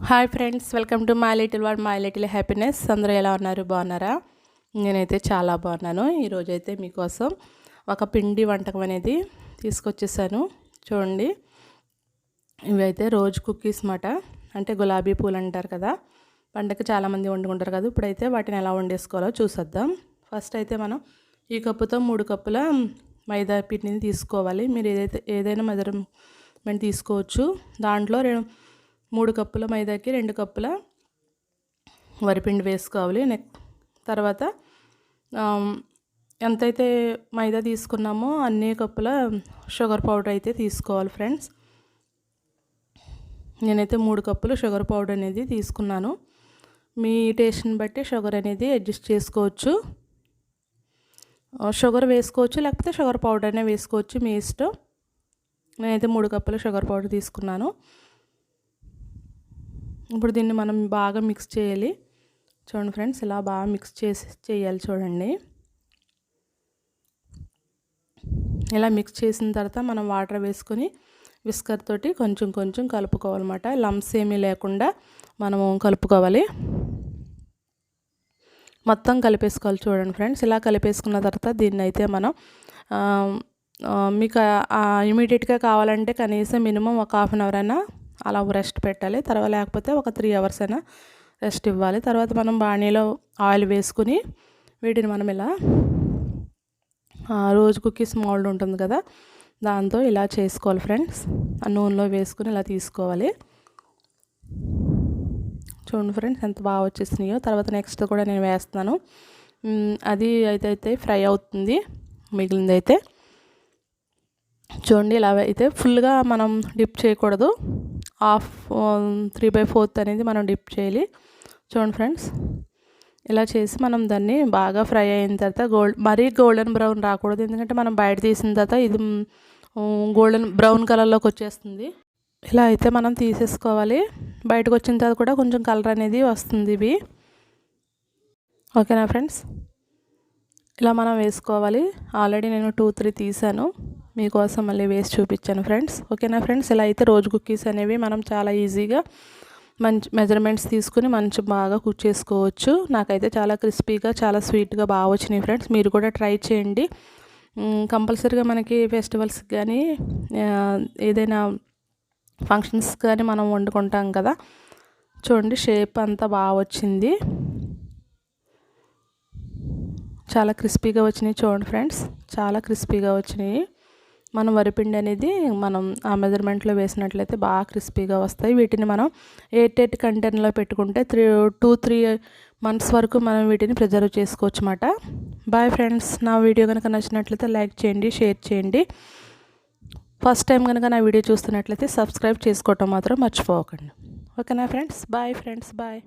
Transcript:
Hi friends, welcome to my little world my little happiness. అందరూ ఎలా ఉన్నారు? బాగున్నారా? నేనైతే చాలా బాగున్నాను. ఈరోజైతే మీకోసం ఒక పిండి వంటకం అనేది తీసుకొచ్చేసాను. చూడండి, ఇవైతే రోజ్ కుకీస్ మాట. అంటే గులాబీ పూలు అంటారు కదా, పండగకి చాలామంది వండుకుంటారు కదా. ఇప్పుడైతే వాటిని ఎలా వండేసుకోవాలో చూసేద్దాం. ఫస్ట్ అయితే మనం ఈ కప్పుతో 3 కప్పుల మైదా పిండిని తీసుకోవాలి. మీరు ఏదైనా మెజర్మెంట్ తీసుకోవచ్చు. దాంట్లో 3 కప్పుల మైదాకి 2 కప్పుల వరిపిండి వేసుకోవాలి. తర్వాత ఎంతైతే మైదా తీసుకున్నామో అన్ని కప్పుల షుగర్ పౌడర్ అయితే తీసుకోవాలి ఫ్రెండ్స్. నేనైతే 3 కప్పులు షుగర్ పౌడర్ అనేది తీసుకున్నాను. మీ టేస్ట్ని బట్టి షుగర్ అనేది అడ్జస్ట్ చేసుకోవచ్చు. షుగర్ వేసుకోవచ్చు, లేకపోతే షుగర్ పౌడర్ అనే వేసుకోవచ్చు, మీ ఇష్టం. నేనైతే 3 కప్పుల షుగర్ పౌడర్ తీసుకున్నాను. ఇప్పుడు దీన్ని మనం బాగా మిక్స్ చేయాలి. చూడండి ఫ్రెండ్స్, ఇలా బాగా మిక్స్ చేయాలి. చూడండి, ఇలా మిక్స్ చేసిన తర్వాత మనం వాటర్ వేసుకొని విస్కర్ తోటి కొంచెం కొంచెం కలుపుకోవాలన్నమాట. లంప్స్ ఏమీ లేకుండా మనము కలుపుకోవాలి. మొత్తం కలిపేసుకోవాలి. చూడండి ఫ్రెండ్స్, ఇలా కలిపేసుకున్న తర్వాత దీన్ని అయితే మనం మీకు ఇమీడియట్గా కావాలంటే కనీసం మినిమం ఒక 1/2 అవర్ అయినా అలా రెస్ట్ పెట్టాలి. తర్వాత లేకపోతే ఒక 3 అవర్స్ అయినా రెస్ట్ ఇవ్వాలి. తర్వాత మనం బాణీలో ఆయిల్ వేసుకుని వీటిని మనం ఇలా రోజ్ కుకీస్ మౌల్డ్ ఉంటుంది కదా, దాంతో ఇలా చేసుకోవాలి ఫ్రెండ్స్. ఆ నూనెలో వేసుకుని ఇలా తీసుకోవాలి. చూడండి ఫ్రెండ్స్, ఎంత బాగా వచ్చేసినాయో. తర్వాత నెక్స్ట్ కూడా నేను వేస్తున్నాను. అది అయితే ఫ్రై అవుతుంది. మిగిలింది అయితే చూడండి, ఇలా అయితే ఫుల్గా మనం డిప్ చేయకూడదు. 3/4 అనేది మనం డిప్ చేయాలి. చూడండి ఫ్రెండ్స్, ఇలా చేసి మనం దాన్ని బాగా ఫ్రై అయిన తర్వాత మరీ గోల్డెన్ బ్రౌన్ రాకూడదు. ఎందుకంటే మనం బయట తీసిన తర్వాత ఇది గోల్డెన్ బ్రౌన్ కలర్లోకి వచ్చేస్తుంది. ఇలా అయితే మనం తీసేసుకోవాలి. బయటకు వచ్చిన తర్వాత కూడా కొంచెం కలర్ అనేది వస్తుంది ఇవి. ఓకేనా ఫ్రెండ్స్, ఇలా మనం వేసుకోవాలి. ఆల్రెడీ నేను 2-3 తీసాను, మీకోసం మళ్ళీ వేసి చూపించాను ఫ్రెండ్స్. ఓకేనా ఫ్రెండ్స్, ఇలా అయితే రోజ్ కుకీస్ అనేవి మనం చాలా ఈజీగా మంచి మెజర్మెంట్స్ తీసుకుని బాగా కుక్ చేసుకోవచ్చు. నాకైతే చాలా క్రిస్పీగా చాలా స్వీట్గా బాగా వచ్చినాయి ఫ్రెండ్స్. మీరు కూడా ట్రై చేయండి. కంపల్సరీగా మనకి ఫెస్టివల్స్ కానీ ఏదైనా ఫంక్షన్స్ కానీ మనం వండుకుంటాం కదా. చూడండి, షేప్ అంతా బాగా వచ్చింది. చాలా క్రిస్పీగా వచ్చినాయి. చూడండి ఫ్రెండ్స్, చాలా క్రిస్పీగా వచ్చినాయి. మనం వరిపిండి అనేది మనం ఆ మెజర్మెంట్లో వేసినట్లయితే బాగా క్రిస్పీగా వస్తాయి. వీటిని మనం 8 కంటైనర్లో పెట్టుకుంటే 2-3 మంత్స్ వరకు మనం వీటిని ప్రిజర్వ్ చేసుకోవచ్చు అన్నమాట. బాయ్ ఫ్రెండ్స్, నా వీడియో కనుక నచ్చినట్లయితే లైక్ చేయండి, షేర్ చేయండి. ఫస్ట్ టైం కనుక నా వీడియో చూస్తున్నట్లయితే సబ్స్క్రైబ్ చేసుకోవటం మాత్రం మర్చిపోకండి. ఓకేనా ఫ్రెండ్స్, బాయ్ ఫ్రెండ్స్, బాయ్.